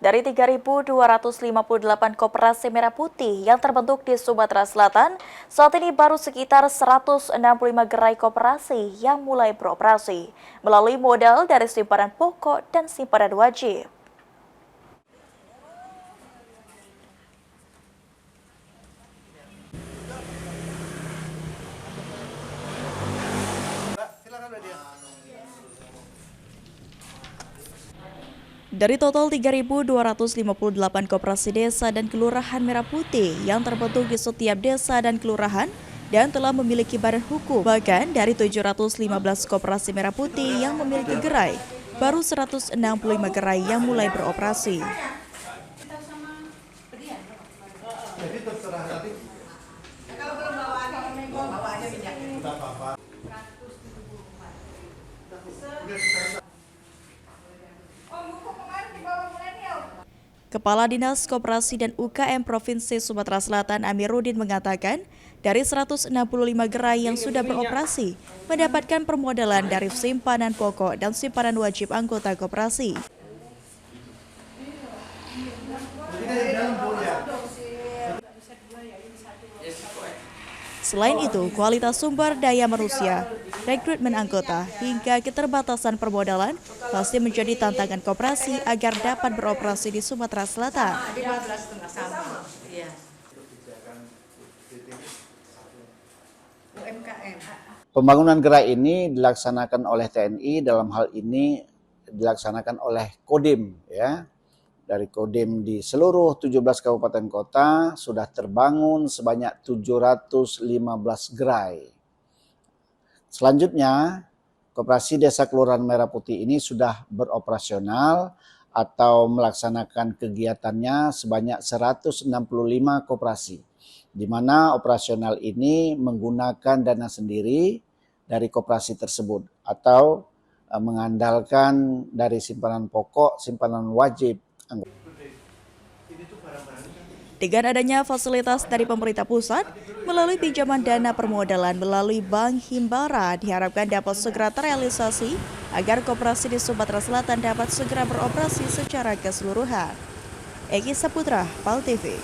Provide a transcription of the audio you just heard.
Dari 3.258 koperasi merah putih yang terbentuk di Sumatera Selatan, saat ini baru sekitar 165 gerai koperasi yang mulai beroperasi melalui modal dari simpanan pokok dan simpanan wajib. Dari total 3.258 koperasi desa dan kelurahan merah putih yang terbentuk di setiap desa dan kelurahan dan telah memiliki badan hukum. Bahkan dari 715 koperasi merah putih yang memiliki gerai, baru 165 gerai yang mulai beroperasi. Kepala Dinas Koperasi dan UKM Provinsi Sumatera Selatan Amiruddin mengatakan, dari 165 gerai yang sudah beroperasi, mendapatkan permodalan dari simpanan pokok dan simpanan wajib anggota koperasi. Selain itu, kualitas sumber daya manusia, rekrutmen anggota, hingga keterbatasan permodalan masih menjadi tantangan koperasi agar dapat beroperasi di Sumatera Selatan. Pembangunan gerai ini dilaksanakan oleh TNI, dalam hal ini dilaksanakan oleh Kodim, ya. Dari Kodim di seluruh 17 kabupaten kota sudah terbangun sebanyak 715 gerai. Selanjutnya, Koperasi Desa Kelurahan Merah Putih ini sudah beroperasional atau melaksanakan kegiatannya sebanyak 165 koperasi, di mana operasional ini menggunakan dana sendiri dari koperasi tersebut atau mengandalkan dari simpanan pokok, simpanan wajib. Dengan adanya fasilitas dari pemerintah pusat, melalui pinjaman dana permodalan melalui Bank Himbara diharapkan dapat segera terrealisasi agar koperasi di Sumatera Selatan dapat segera beroperasi secara keseluruhan. Eki Saputra, PAL TV.